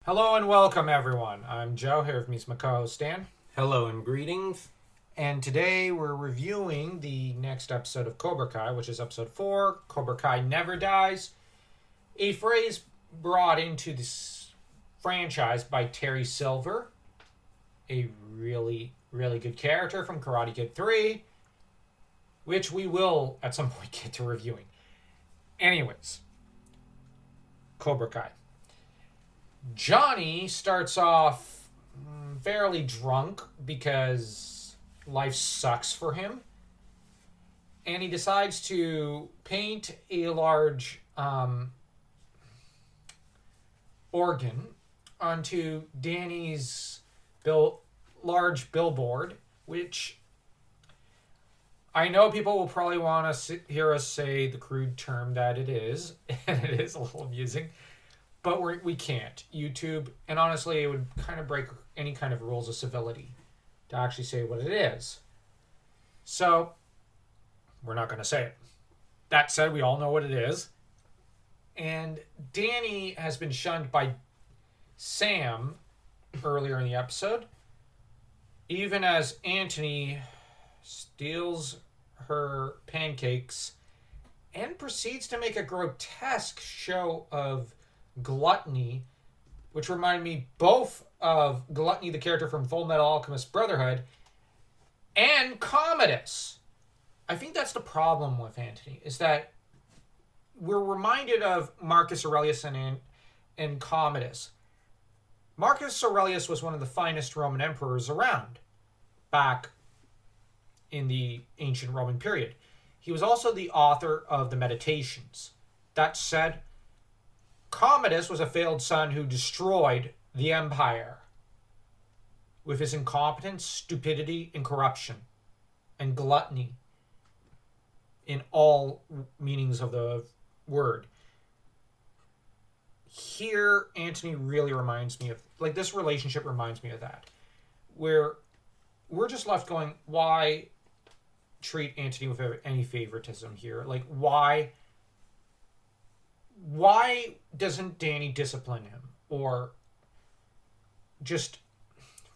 Hello and welcome, everyone. I'm Joe, here with me is my co-host Stan. Hello and greetings. And today we're reviewing the next episode of Cobra Kai, which is episode 4, Cobra Kai Never Dies. A phrase brought into this franchise by Terry Silver, a really, really good character from Karate Kid 3, which we will at some point get to reviewing. Anyways, Cobra Kai. Johnny starts off fairly drunk because life sucks for him. And he decides to paint a large organ onto Danny's large billboard, which I know people will probably want to hear us say the crude term that it is, and it is a little amusing. But we can't. YouTube, and honestly, it would kind of break any kind of rules of civility to actually say what it is. So, we're not going to say it. That said, we all know what it is. And Danny has been shunned by Sam earlier in the episode, even as Anthony steals her pancakes and proceeds to make a grotesque show of gluttony, which reminded me both of Gluttony, the character from Full Metal Alchemist Brotherhood, and Commodus. I think that's the problem with Antony, is that we're reminded of Marcus Aurelius and Commodus. Marcus Aurelius was one of the finest Roman emperors around back in the ancient Roman period. He was also the author of the Meditations. That said, Commodus was a failed son who destroyed the empire with his incompetence, stupidity, and corruption, and gluttony in all meanings of the word. Here, Antony really reminds me of, this relationship reminds me of that, where we're just left going, why treat Antony with any favoritism here? Why doesn't Danny discipline him or just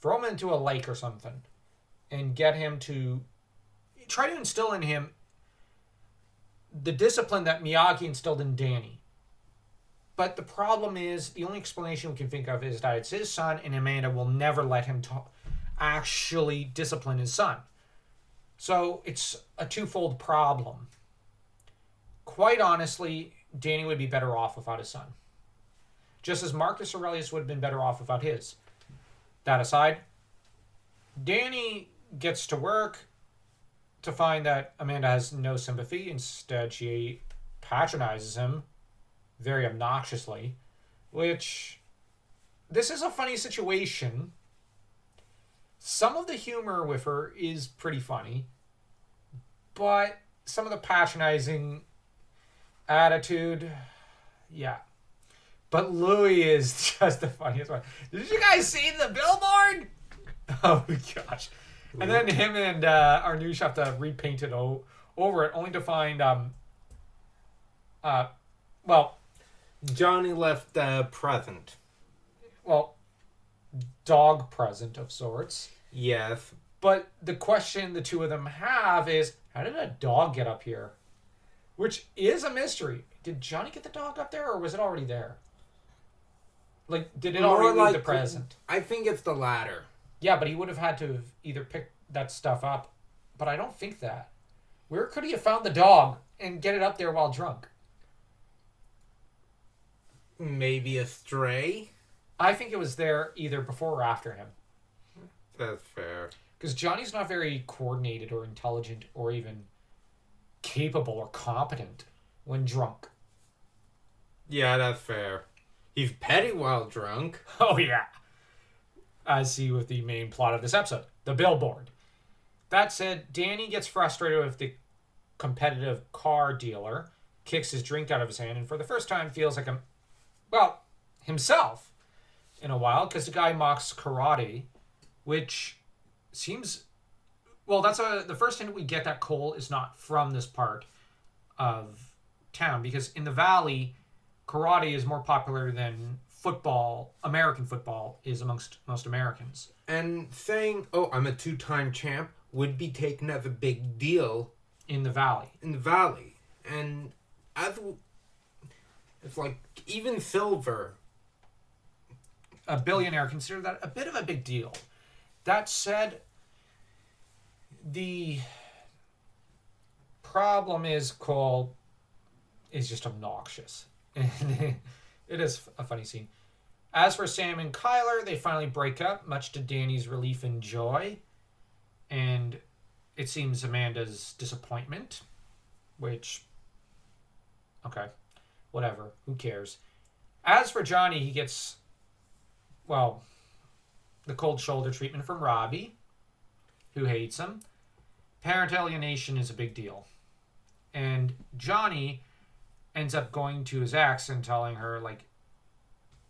throw him into a lake or something and get him to try to instill in him the discipline that Miyagi instilled in Danny? But the problem is, the only explanation we can think of is that it's his son, and Amanda will never let him actually discipline his son. So it's a twofold problem. Quite honestly, Danny would be better off without his son. Just as Marcus Aurelius would have been better off without his. That aside, Danny gets to work to find that Amanda has no sympathy. Instead, she patronizes him very obnoxiously, which, this is a funny situation. Some of the humor with her is pretty funny, but some of the patronizing attitude, yeah. But Louis is just the funniest one. Did you guys see the billboard? Oh gosh. And then him and Arnoush have to repaint it over it, only to find Johnny left a present. Dog present of sorts. Yes. But the question the two of them have is, how did a dog get up here? Which is a mystery. Did Johnny get the dog up there, or was it already there? Did it already leave the present? I think it's the latter. Yeah, but he would have had to have either picked that stuff up. But I don't think that. Where could he have found the dog and get it up there while drunk? Maybe a stray? I think it was there either before or after him. That's fair. Because Johnny's not very coordinated or intelligent or even capable or competent when drunk. Yeah, that's fair. He's petty while drunk. Oh, yeah. As see with the main plot of this episode, the billboard. That said, Danny gets frustrated with the competitive car dealer, kicks his drink out of his hand, and for the first time feels like himself in a while, because the guy mocks karate, which seems... that's the first hint we get that Cole is not from this part of town, because in the valley, karate is more popular than football, American football, is amongst most Americans. And saying, "Oh, I'm a 2-time champ," would be taken as a big deal In the Valley. in the Valley. And it's like even silver. A billionaire considered that a bit of a big deal. That said, the problem is Cole is just obnoxious. And it is a funny scene. As for Sam and Kyler, they finally break up, much to Danny's relief and joy. And it seems Amanda's disappointment, which, okay, whatever, who cares. As for Johnny, he gets, well, the cold shoulder treatment from Robbie, who hates him. Parent alienation is a big deal. And Johnny ends up going to his ex and telling her, like,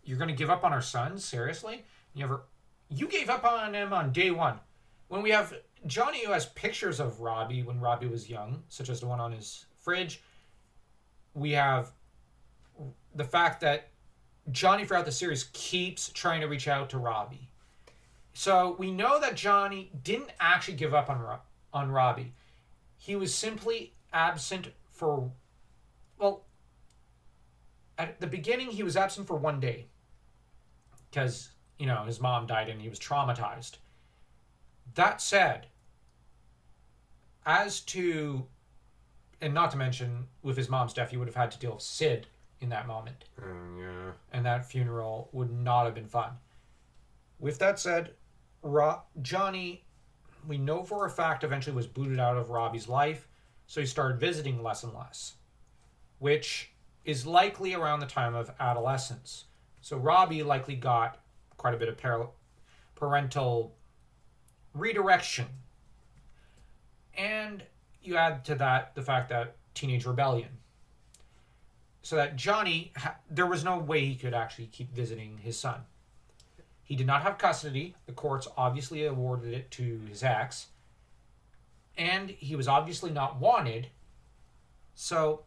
you're going to give up on our son? Seriously? You gave up on him on day one. When we have Johnny, who has pictures of Robbie when Robbie was young, such as the one on his fridge, we have the fact that Johnny throughout the series keeps trying to reach out to Robbie. So we know that Johnny didn't actually give up on Robbie. He was simply absent for, well, at the beginning he was absent for one day because, his mom died and he was traumatized. That said, as to, and not to mention, with his mom's death, he would have had to deal with Sid in that moment. Yeah. And that funeral would not have been fun. With that said, Johnny, we know for a fact, eventually was booted out of Robbie's life, so he started visiting less and less, which is likely around the time of adolescence. So Robbie likely got quite a bit of parental redirection. And you add to that the fact that teenage rebellion. So that Johnny, there was no way he could actually keep visiting his son. He did not have custody. The courts obviously awarded it to his ex. And he was obviously not wanted. So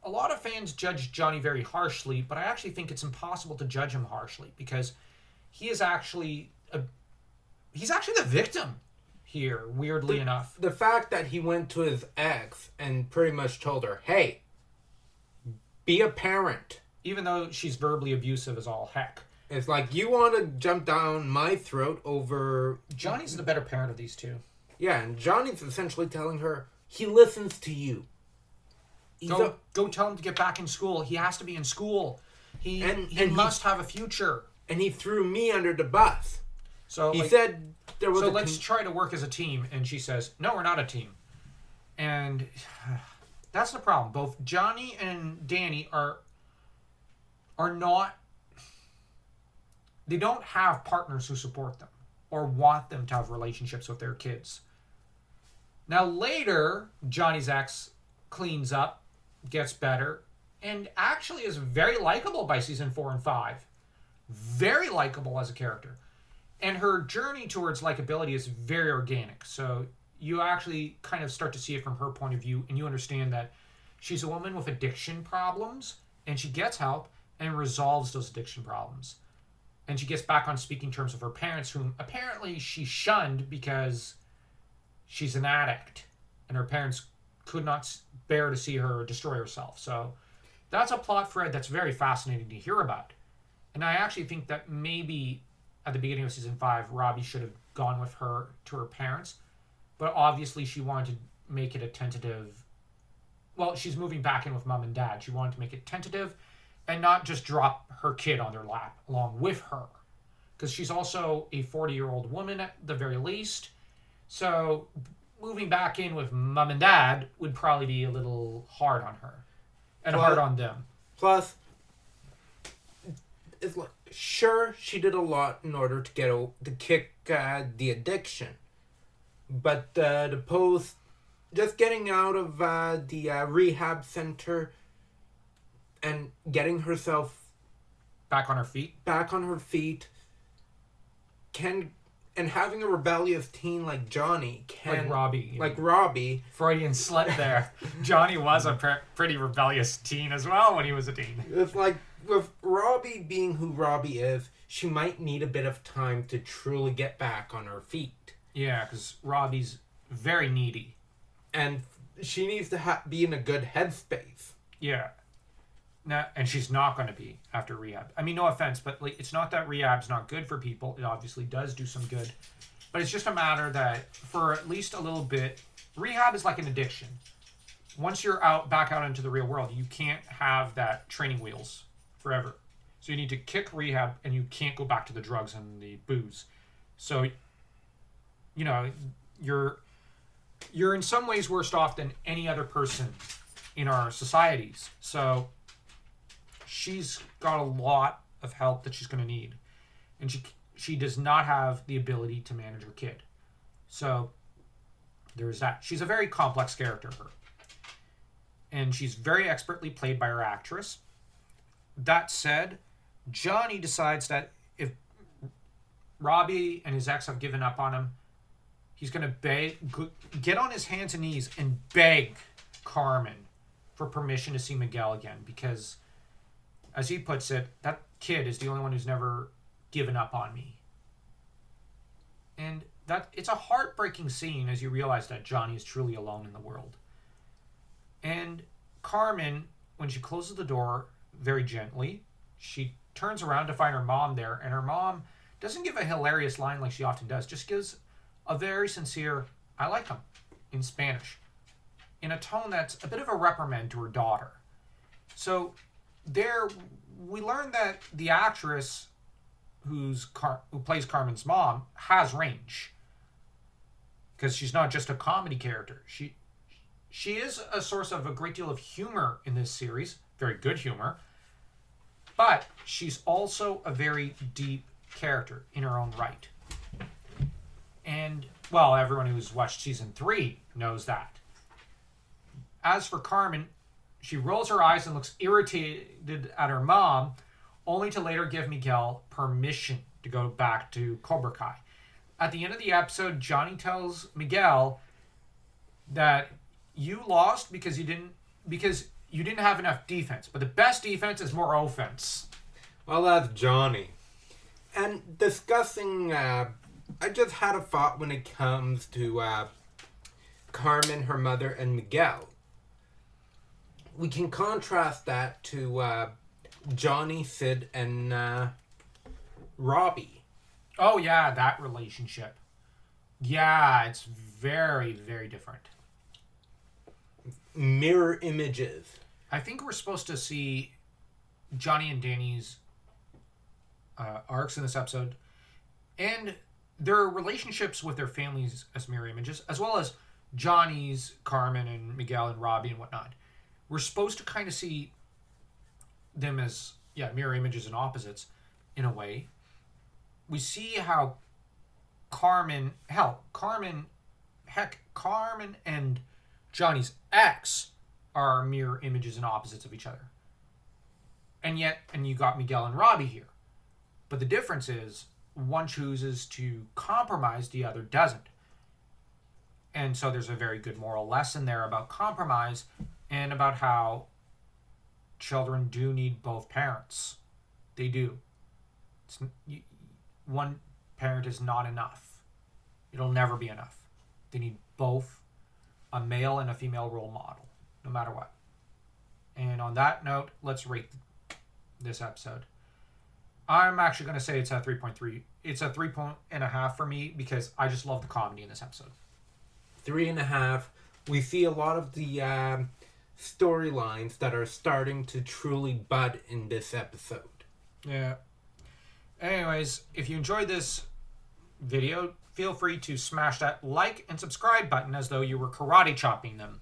a lot of fans judge Johnny very harshly, but I actually think it's impossible to judge him harshly because he is actually he's actually the victim here, weirdly enough. The fact that he went to his ex and pretty much told her, "Hey, be a parent." Even though she's verbally abusive as all heck. It's like, you want to jump down my throat over... Johnny's the better parent of these two. Yeah, and Johnny's essentially telling her, he listens to you. Go tell him to get back in school. He has to be in school. He must have a future. And he threw me under the bus. So he said there was so let's try to work as a team. And she says, no, we're not a team. And that's the problem. Both Johnny and Danny are not... They don't have partners who support them or want them to have relationships with their kids. Now later, Johnny's ex cleans up, gets better, and actually is very likable by season 4 and 5. Very likable as a character. And her journey towards likability is very organic. So you actually kind of start to see it from her point of view, and you understand that she's a woman with addiction problems, and she gets help and resolves those addiction problems. And she gets back on speaking terms with her parents, whom apparently she shunned because she's an addict. And her parents could not bear to see her destroy herself. So that's a plot thread that's very fascinating to hear about. And I actually think that maybe at the beginning of season 5, Robbie should have gone with her to her parents. But obviously she wanted to make it a tentative... Well, she's moving back in with mom and dad. She wanted to make it tentative and not just drop her kid on their lap along with her. Because she's also a 40-year-old woman at the very least. So moving back in with mom and dad would probably be a little hard on her. And hard on them. Plus, it's like, sure, she did a lot in order to kick the addiction. But the post, just getting out of the rehab center and getting herself back on her feet, and having a rebellious teen like Johnny like Robbie. Freudian slip there. Johnny was a pretty rebellious teen as well when he was a teen. It's like with Robbie being who Robbie is, she might need a bit of time to truly get back on her feet. Yeah, because Robbie's very needy. And she needs to be in a good headspace. Yeah. Now, and she's not going to be after rehab. I mean, no offense, but like, it's not that rehab's not good for people. It obviously does do some good. But it's just a matter that for at least a little bit, rehab is like an addiction. Once you're back out into the real world, you can't have that training wheels forever. So you need to kick rehab, and you can't go back to the drugs and the booze. So, you know, you're in some ways worse off than any other person in our societies. So she's got a lot of help that she's going to need. And she does not have the ability to manage her kid. So there's that. She's a very complex character, her. And she's very expertly played by her actress. That said, Johnny decides that if Robbie and his ex have given up on him, he's going to get on his hands and knees and beg Carmen for permission to see Miguel again. Because, as he puts it, that kid is the only one who's never given up on me. And it's a heartbreaking scene as you realize that Johnny is truly alone in the world. And Carmen, when she closes the door very gently, she turns around to find her mom there, and her mom doesn't give a hilarious line like she often does, just gives a very sincere, "I like him," in Spanish, in a tone that's a bit of a reprimand to her daughter. So there, we learn that the actress who plays Carmen's mom has range, because she's not just a comedy character. She is a source of a great deal of humor in this series, very good humor, but she's also a very deep character in her own right. And, well, everyone who's watched season 3 knows that. As for Carmen, she rolls her eyes and looks irritated at her mom, only to later give Miguel permission to go back to Cobra Kai. At the end of the episode, Johnny tells Miguel that you lost because you didn't have enough defense. But the best defense is more offense. Well, that's Johnny. And discussing, I just had a thought when it comes to Carmen, her mother, and Miguel. We can contrast that to Johnny, Sid, and Robbie. Oh, yeah, that relationship. Yeah, it's very, very different. Mirror images. I think we're supposed to see Johnny and Danny's arcs in this episode, and their relationships with their families as mirror images, as well as Johnny's, Carmen, and Miguel, and Robbie, and whatnot. We're supposed to kind of see them as, mirror images and opposites, in a way. We see how Carmen and Johnny's ex are mirror images and opposites of each other. And you got Miguel and Robbie here. But the difference is, one chooses to compromise, the other doesn't. And so there's a very good moral lesson there about compromise and about how children do need both parents. They do. One parent is not enough. It'll never be enough. They need both a male and a female role model, no matter what. And on that note, let's rate this episode. I'm actually going to say it's a 3.3. It's a 3.5 for me because I just love the comedy in this episode. 3.5. We see a lot of the storylines that are starting to truly bud in this episode. Yeah. Anyways, if you enjoyed this video, feel free to smash that like and subscribe button as though you were karate chopping them.